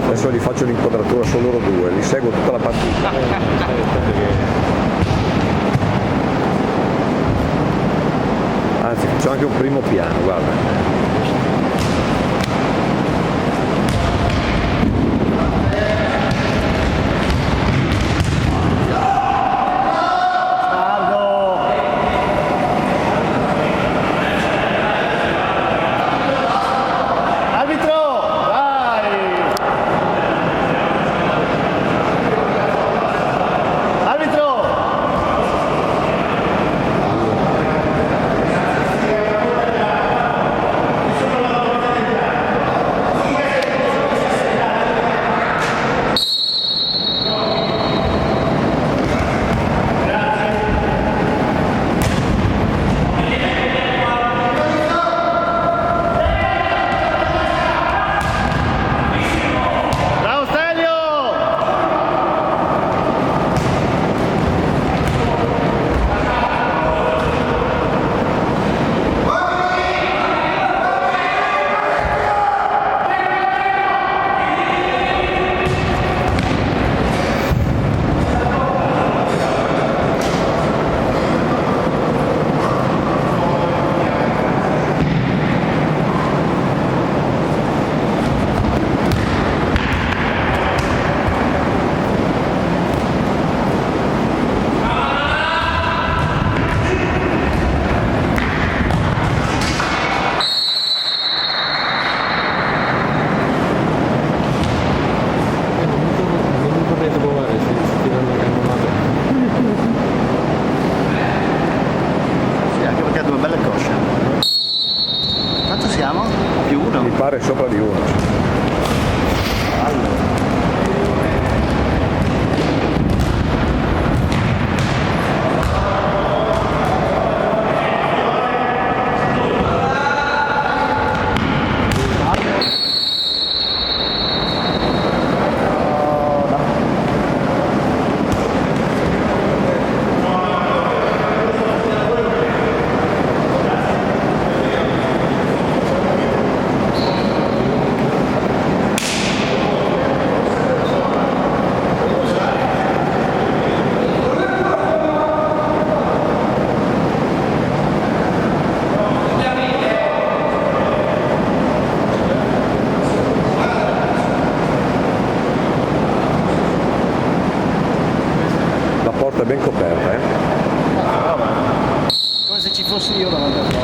Adesso gli faccio l'inquadratura, sono loro due, li seguo tutta la partita. Anzi, faccio anche un primo piano, guarda. Pare sopra di uno. È ben coperta, come se ci fossi io davanti a te.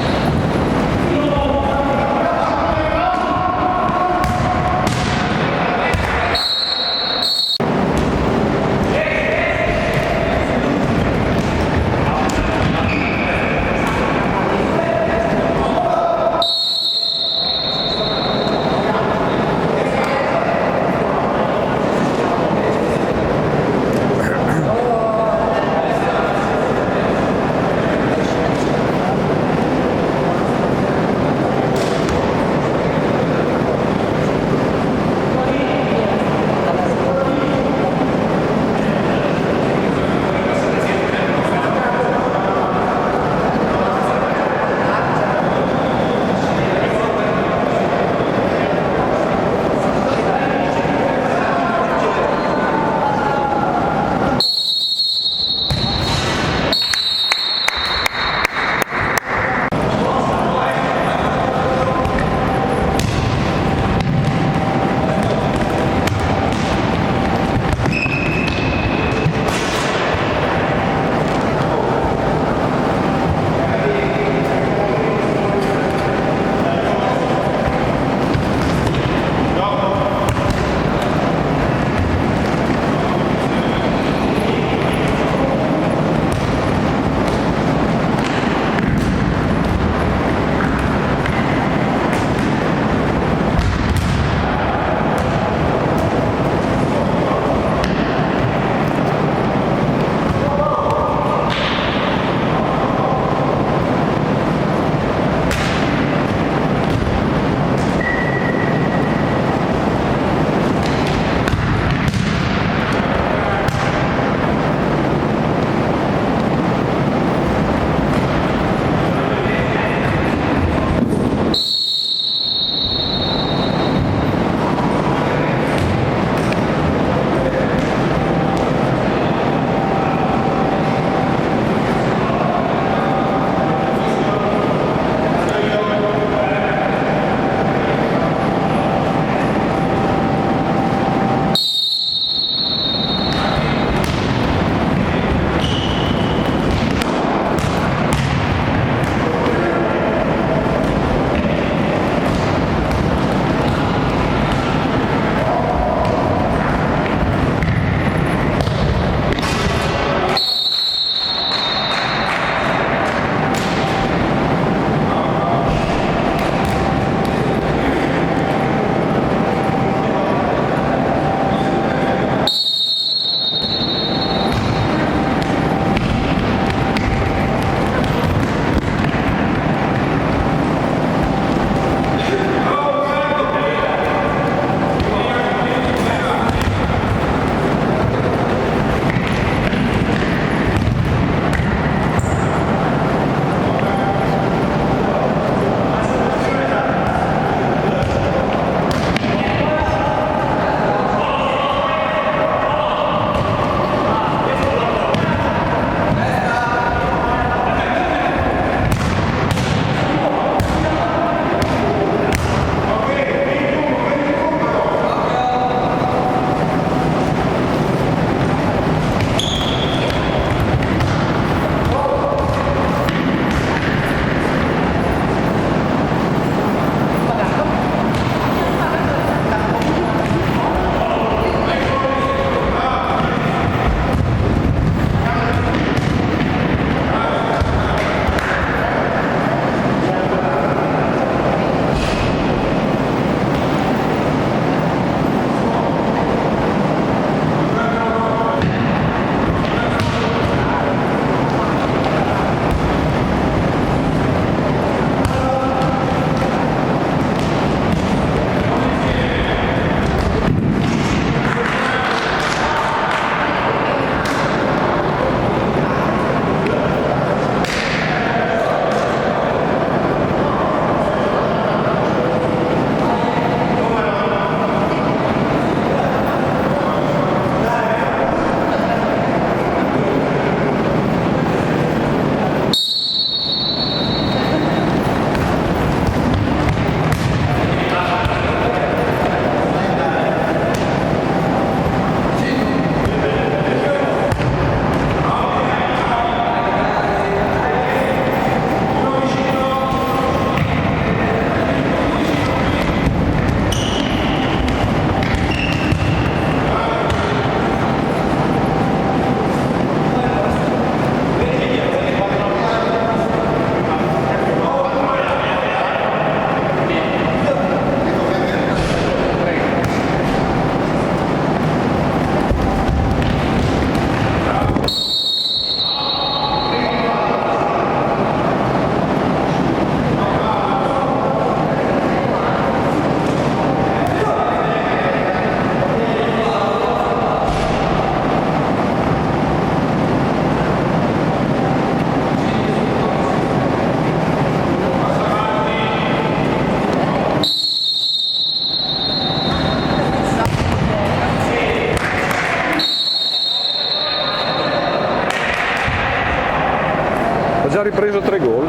già ripreso 3 gol,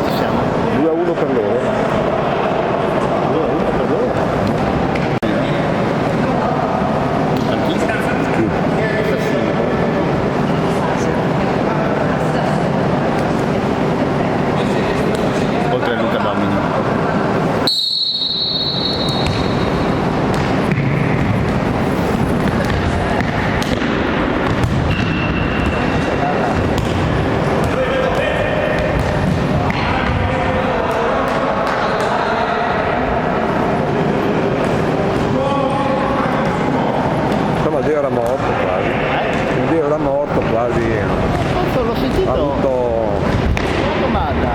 Ci siamo. 2-1 per loro. 2-1 per loro. Tantissimo. Oltre a Luca Domini. Insomma il Dio era morto quasi. Il Dio era morto quasi. L'ho Ha sentito. avuto, Domanda.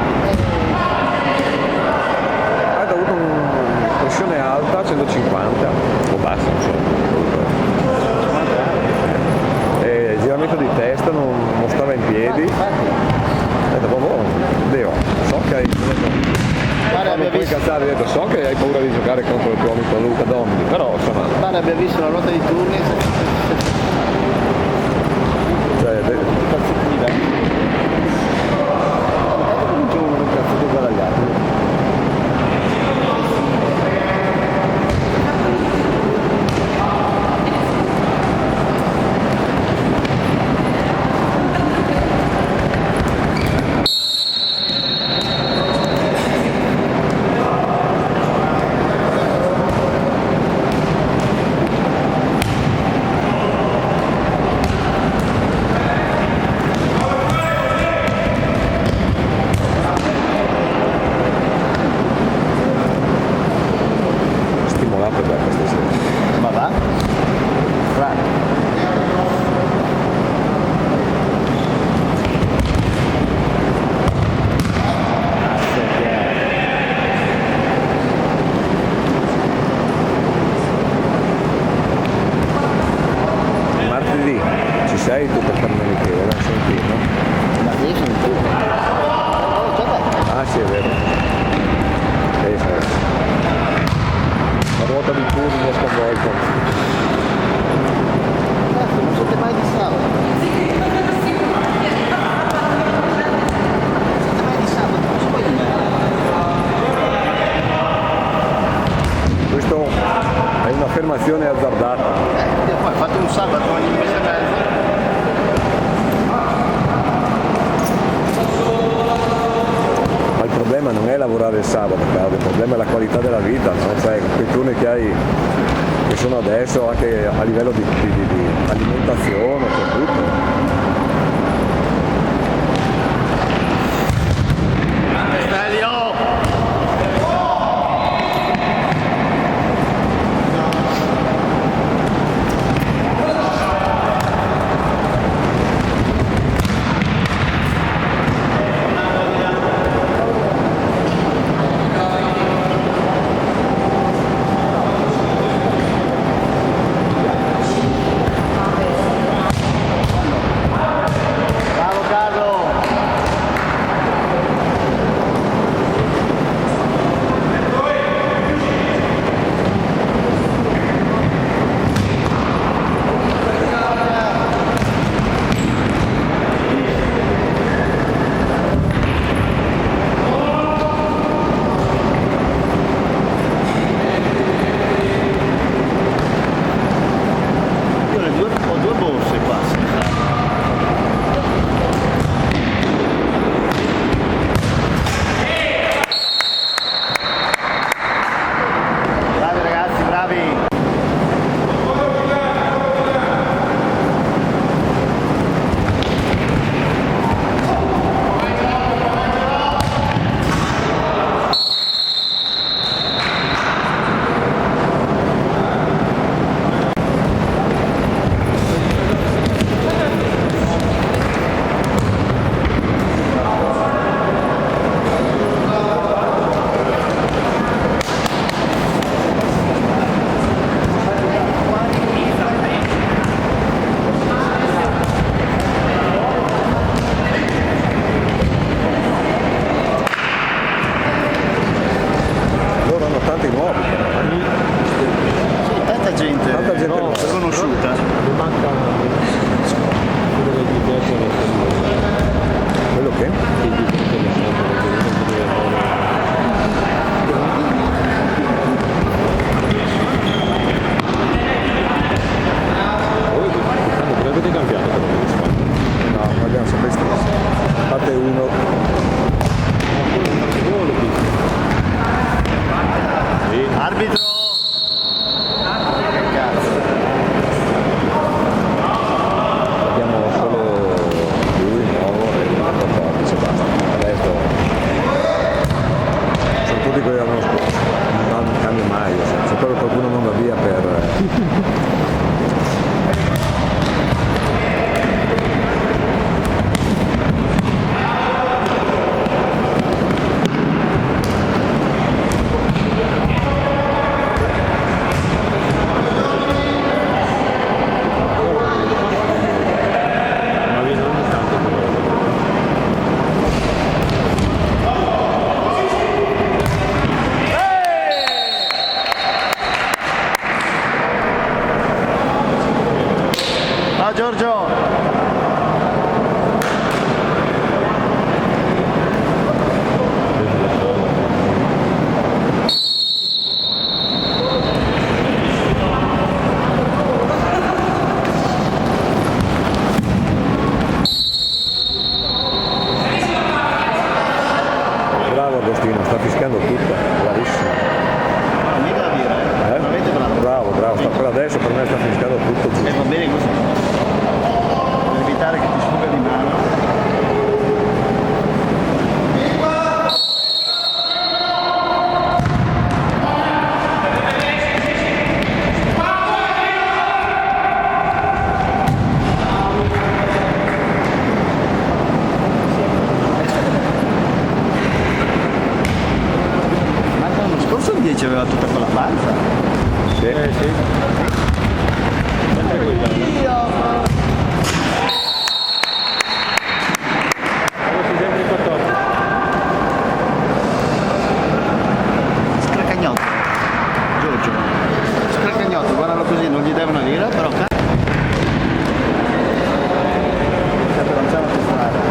ha avuto una pressione alta, 150 o basta, non so. E il giramento di testa non stava in piedi. E dopo Dio, so che hai Pare abbia puoi visto, cazzare, ho detto, so che hai paura di giocare contro il tuo amico Luca Domini, però insomma, pare abbia visto la ruota di turni. cioè, Cazzetti diversi. Comincia uno un cazzo uguale agli altri. stimolato da questa sera. Ma va? Bravo. Martedì ci sei tu per farmi Michele, non senti, no? Ma io sono tu. Oh, già detto. Ah sì, è vero. Sì. La ruota di turni mi ha sconvolto. Cazzo, non siete mai di sabato. Non siete mai di sabato, non si può di me. Questo è un'affermazione azzardata. Poi fate un sabato ogni mese e mezzo. Ma il problema non è lavorare il sabato, Claudio, il problema è la qualità della vita, no? Cioè quei turni che hai, che sono adesso anche a livello di alimentazione, cioè tutto. Giorgio! Bravo Agostino, sta fischiando tutto, bravissimo. Non mi da dire, veramente bravo. Bravo, bravo, sta per adesso per me sta fischiando tutto giusto. E va bene così. Per evitare che ti sfugga di mano. Ma l'anno scorso il 10 aveva tutta quella panza. Sì. Scracagnotto. Giorgio. Scracagnotto, guardalo così, non gli deve una lira, però non c'è una strada.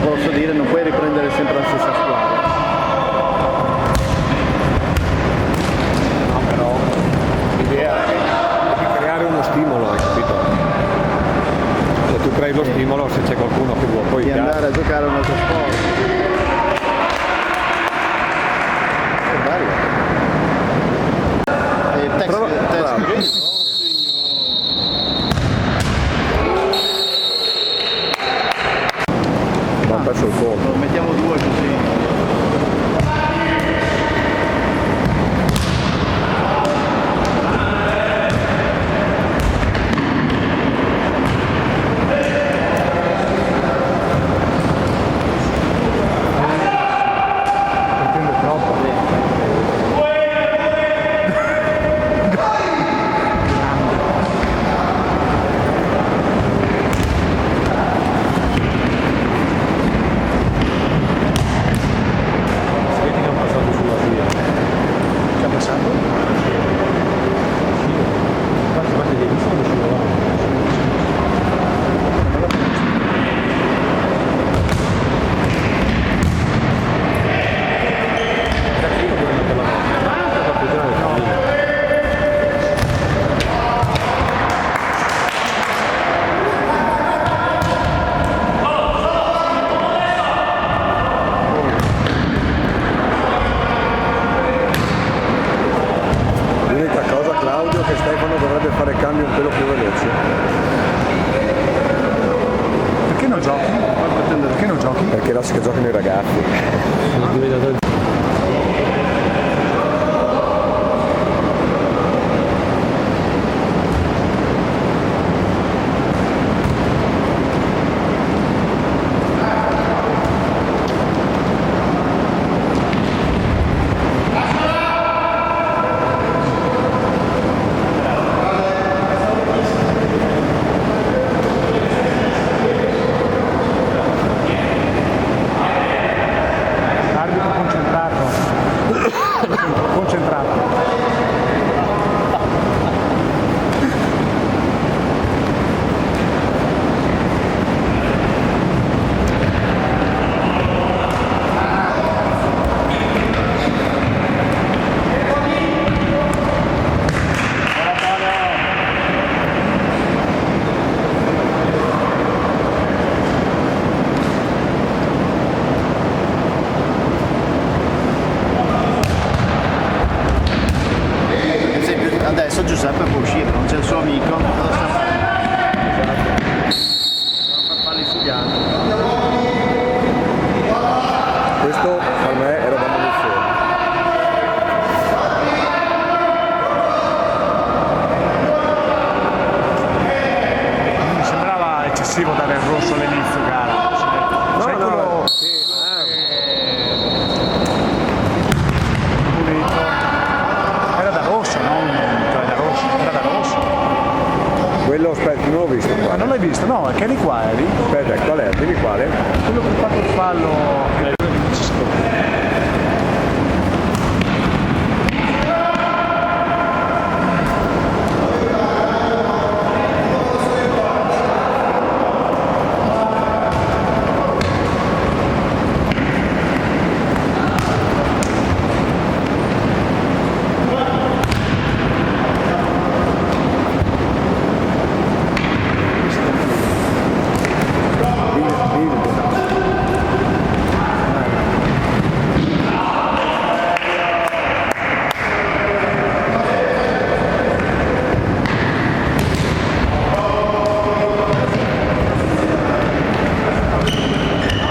posso dire, non puoi riprendere sempre la stessa squadra. No, però l'idea è di creare uno stimolo, hai capito? Se tu crei lo stimolo, se c'è qualcuno che vuole poi Di andare a giocare a un altro sport. Che bello. E Bravo. Abbiamo perso il conto. mettiamo due così. Pretende troppo. Vedi che hanno passato sulla via. Che ha passato? Guarda che hai visto come scivolavano. Cattivo quello per la notte. Per appoggiare il cammino. L'unica cosa, Claudio, che Stefano dovrebbe fare cambio un pelo più veloce. Perché non giochi? Perché non giochi? Perché lascia che giocano i ragazzi. Arbitro concentrato. Concentrato. Per esempio, adesso Giuseppe può uscire, non c'è il suo amico, cosa sta facendo? Va a farli studiare. Questo per me era da munizione. Mi sembrava eccessivo dare il rosso all'inizio gara. Sai quello pulito. Era da rosso, non cioè da rosso, era da rosso. Quello, aspetta, non l'ho visto Ma qua. non l'hai visto? No, è che lì qua è lì. Aspetta, qual è? Dimmi quale? Quello che ha fatto il fallo.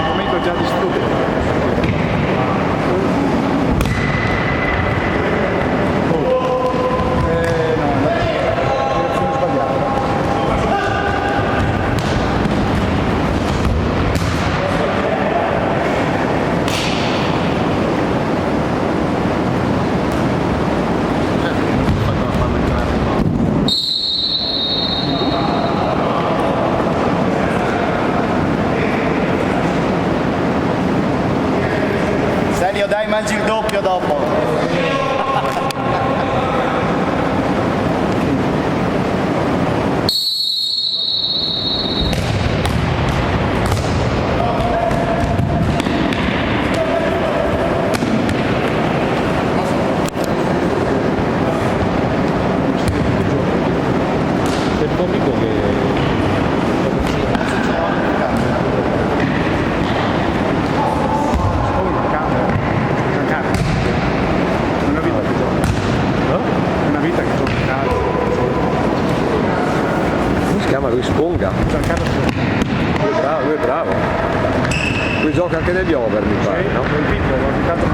Commento già distrutto. Direzione sbagliata. Fatto farlo entrare. Serio, dai, mangi il doppio dopo. gioca anche negli over mi pare, no? Nel piccolo, ogni tanto.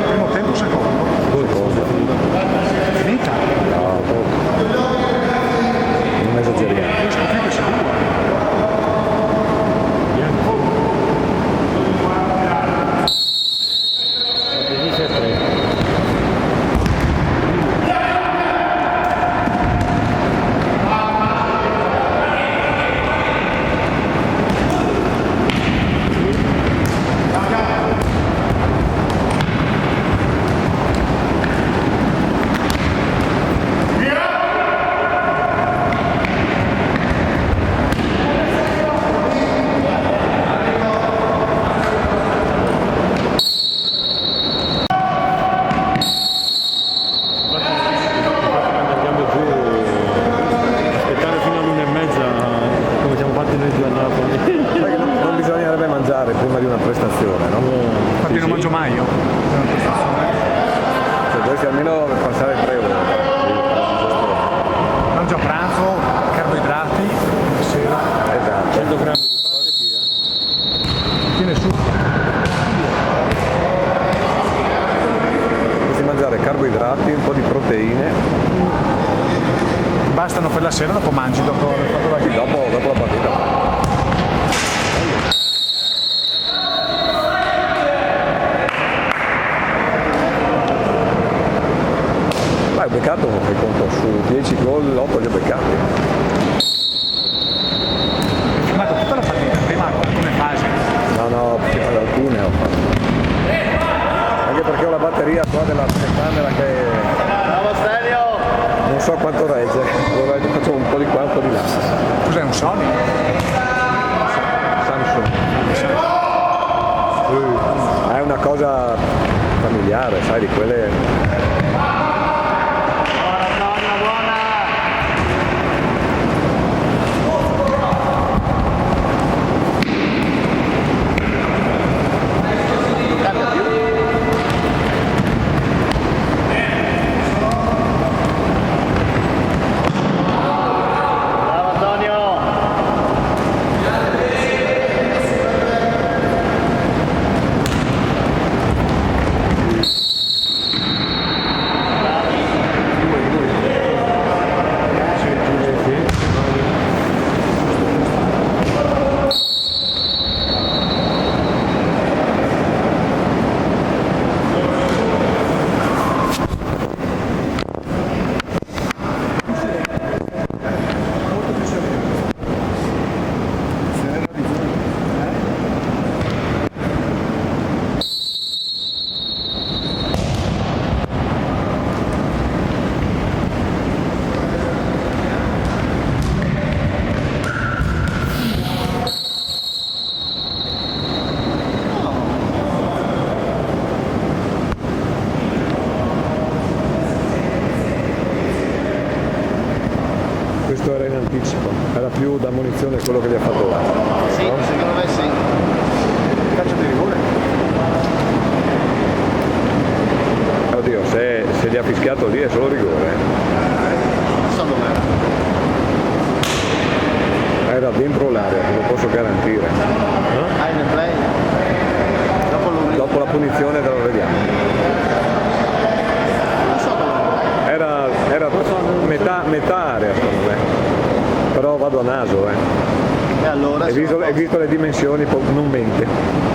Primo tempo, secondo. Qualcosa. Finita. No, non esageriamo. Sconfitte sicuro. Andiamo giù, aspettare fino all'1:30 come siamo fatti noi giù a Napoli. Sai che non bisognerebbe mangiare prima di una prestazione, no? Infatti non mangio mai io. Cioè dovresti almeno passare 3 ore. Mangio a pranzo, carboidrati, sera. Esatto. 100 grammi di Tiene su. Dovresti mangiare carboidrati, un po' di proteine, Bastano per la sera, dopo mangi, dopo aver fatto la gara. dopo la partita. Ho beccato, fai conto, su 10 gol, 8 li ho beccati. Ho filmato tutta la partita, prima alcune fasi. No, perché alcune ho fatto. Anche perché ho la batteria qua della telecamera che Bravo Stelio! non so quanto regge, faccio un po' di qua, un po' di là. Cos'è, un Sony? Samsung. È una cosa familiare, sai, di quelle. Buona, buona! Cambia più. Bravo Antonio! Questo era in anticipo, era più da munizione quello che gli ha fatto là. Sì, secondo me sì. Calcio di rigore. Oddio, se gli ha fischiato lì è solo rigore. Non so dov'era. Era dentro l'area, te lo posso garantire. Hai nel play? Dopo lui. Dopo la punizione te lo vediamo. Non so dov'era. Era metà area secondo me. Però vado a naso, E allora? Hai visto le dimensioni, non mente.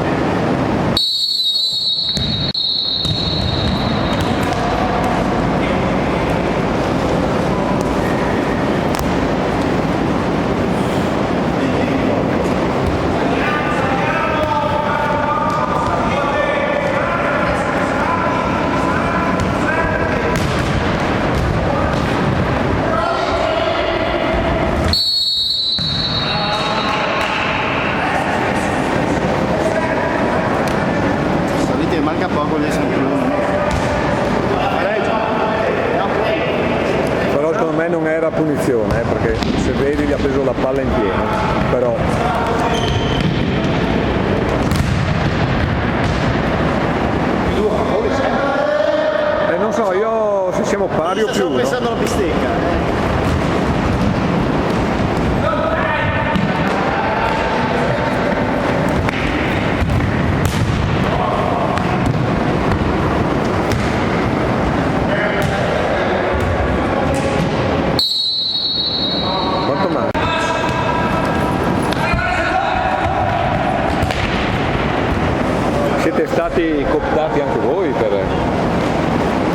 stati cooptati anche voi per...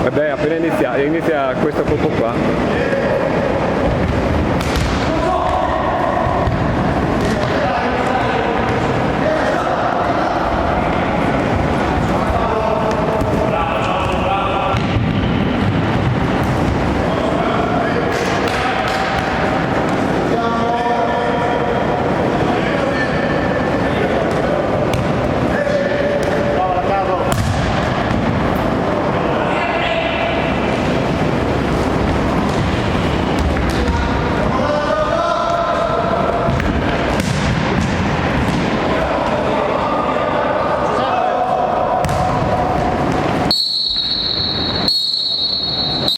E beh, appena inizia questo colpo qua,